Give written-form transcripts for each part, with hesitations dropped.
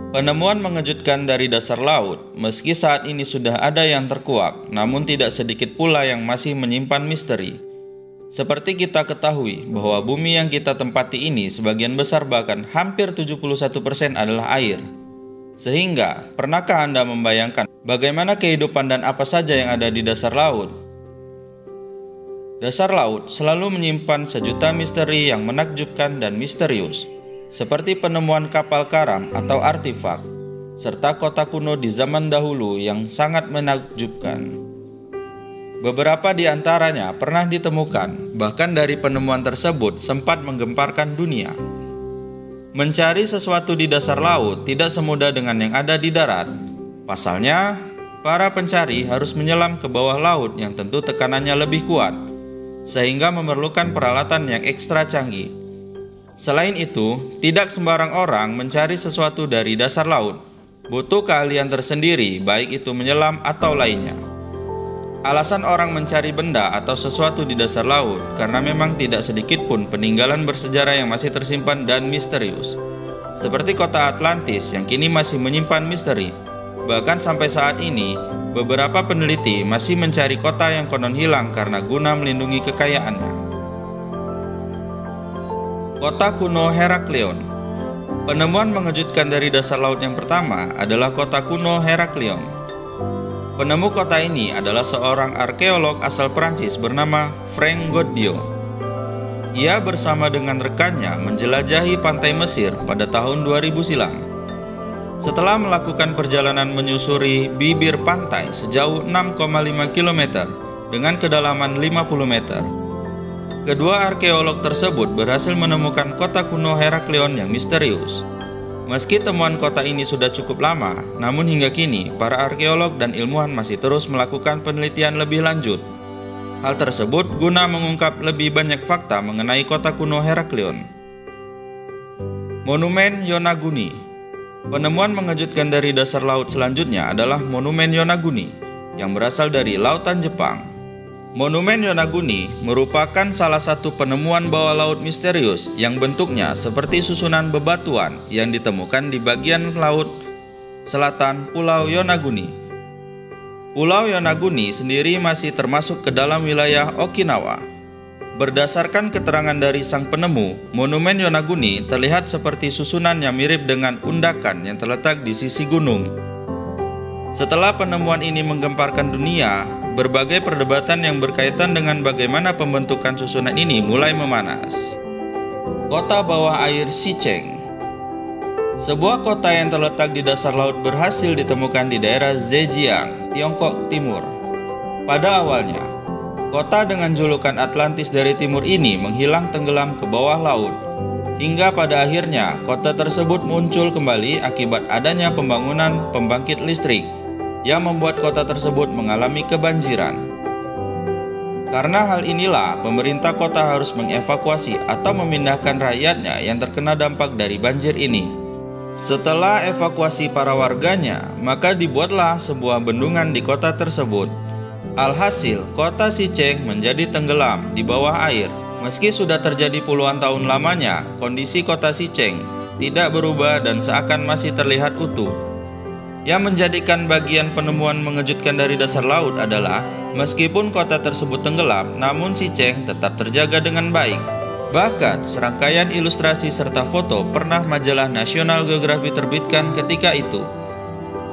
Penemuan mengejutkan dari dasar laut, meski saat ini sudah ada yang terkuak, namun tidak sedikit pula yang masih menyimpan misteri. Seperti kita ketahui bahwa bumi yang kita tempati ini sebagian besar bahkan hampir 71% adalah air. Sehingga, pernahkah Anda membayangkan bagaimana kehidupan dan apa saja yang ada di dasar laut? Dasar laut selalu menyimpan sejuta misteri yang menakjubkan dan misterius, seperti penemuan kapal karam atau artefak, serta kota kuno di zaman dahulu yang sangat menakjubkan. Beberapa di antaranya pernah ditemukan, bahkan dari penemuan tersebut sempat menggemparkan dunia. Mencari sesuatu di dasar laut tidak semudah dengan yang ada di darat. Pasalnya, para pencari harus menyelam ke bawah laut yang tentu tekanannya lebih kuat, sehingga memerlukan peralatan yang ekstra canggih. Selain itu, tidak sembarang orang mencari sesuatu dari dasar laut. Butuh keahlian tersendiri, baik itu menyelam atau lainnya. Alasan orang mencari benda atau sesuatu di dasar laut karena memang tidak sedikit pun peninggalan bersejarah yang masih tersimpan dan misterius. Seperti kota Atlantis yang kini masih menyimpan misteri. Bahkan sampai saat ini, beberapa peneliti masih mencari kota yang konon hilang karena guna melindungi kekayaannya. Kota kuno Heraklion. Penemuan mengejutkan dari dasar laut yang pertama adalah kota kuno Heraklion. Penemu kota ini adalah seorang arkeolog asal Prancis bernama Frank Goddio. Ia bersama dengan rekannya menjelajahi pantai Mesir pada tahun 2000 silam. Setelah melakukan perjalanan menyusuri bibir pantai sejauh 6,5 km dengan kedalaman 50 meter, kedua arkeolog tersebut berhasil menemukan kota kuno Heraklion yang misterius. Meski temuan kota ini sudah cukup lama, namun hingga kini para arkeolog dan ilmuwan masih terus melakukan penelitian lebih lanjut. Hal tersebut guna mengungkap lebih banyak fakta mengenai kota kuno Heraklion. Monumen Yonaguni. Penemuan mengejutkan dari dasar laut selanjutnya adalah Monumen Yonaguni yang berasal dari lautan Jepang. Monumen Yonaguni merupakan salah satu penemuan bawah laut misterius yang bentuknya seperti susunan bebatuan yang ditemukan di bagian laut selatan Pulau Yonaguni. Pulau Yonaguni sendiri masih termasuk ke dalam wilayah Okinawa. Berdasarkan keterangan dari sang penemu, Monumen Yonaguni terlihat seperti susunan yang mirip dengan undakan yang terletak di sisi gunung. Setelah penemuan ini menggemparkan dunia, berbagai perdebatan yang berkaitan dengan bagaimana pembentukan susunan ini mulai memanas. Kota bawah air Xicheng. Sebuah kota yang terletak di dasar laut berhasil ditemukan di daerah Zhejiang, Tiongkok Timur. Pada awalnya, kota dengan julukan Atlantis dari timur ini menghilang tenggelam ke bawah laut. Hingga pada akhirnya, kota tersebut muncul kembali akibat adanya pembangunan pembangkit listrik yang membuat kota tersebut mengalami kebanjiran. Karena hal inilah, pemerintah kota harus mengevakuasi atau memindahkan rakyatnya yang terkena dampak dari banjir ini. Setelah evakuasi para warganya, maka dibuatlah sebuah bendungan di kota tersebut. Alhasil, kota Xicheng menjadi tenggelam di bawah air. Meski sudah terjadi puluhan tahun lamanya, kondisi kota Xicheng tidak berubah dan seakan masih terlihat utuh. Yang menjadikan bagian penemuan mengejutkan dari dasar laut adalah meskipun kota tersebut tenggelam, namun Xicheng tetap terjaga dengan baik. Bahkan serangkaian ilustrasi serta foto pernah majalah National Geographic terbitkan ketika itu.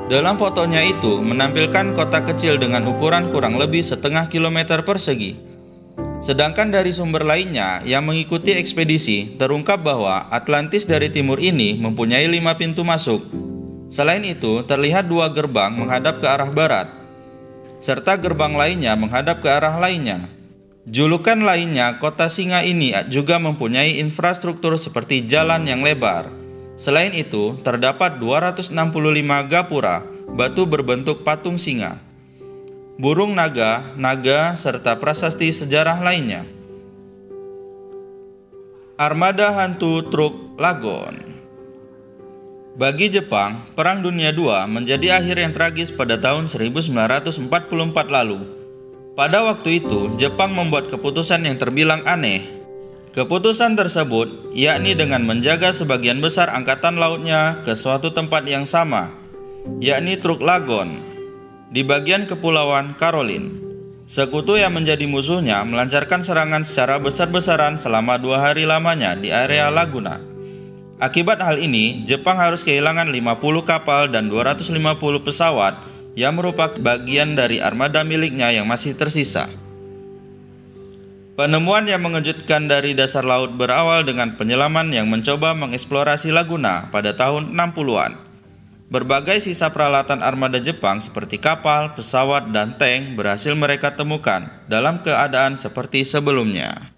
Dalam fotonya itu menampilkan kota kecil dengan ukuran kurang lebih setengah kilometer persegi. Sedangkan dari sumber lainnya yang mengikuti ekspedisi terungkap bahwa Atlantis dari timur ini mempunyai 5 pintu masuk. Selain itu, terlihat 2 gerbang menghadap ke arah barat, serta gerbang lainnya menghadap ke arah lainnya. Julukan lainnya, kota singa ini juga mempunyai infrastruktur seperti jalan yang lebar. Selain itu, terdapat 265 gapura, batu berbentuk patung singa, burung naga, serta prasasti sejarah lainnya. Armada hantu truk Lagon. Bagi Jepang, Perang Dunia II menjadi akhir yang tragis pada tahun 1944 lalu. Pada waktu itu, Jepang membuat keputusan yang terbilang aneh. Keputusan tersebut yakni dengan menjaga sebagian besar angkatan lautnya ke suatu tempat yang sama, yakni Truk-Lagon, di bagian kepulauan Caroline. Sekutu yang menjadi musuhnya melancarkan serangan secara besar-besaran selama 2 hari lamanya di area Laguna. Akibat hal ini, Jepang harus kehilangan 50 kapal dan 250 pesawat yang merupakan bagian dari armada miliknya yang masih tersisa. Penemuan yang mengejutkan dari dasar laut berawal dengan penyelaman yang mencoba mengeksplorasi Laguna pada tahun 60-an. Berbagai sisa peralatan armada Jepang seperti kapal, pesawat, dan tank berhasil mereka temukan dalam keadaan seperti sebelumnya.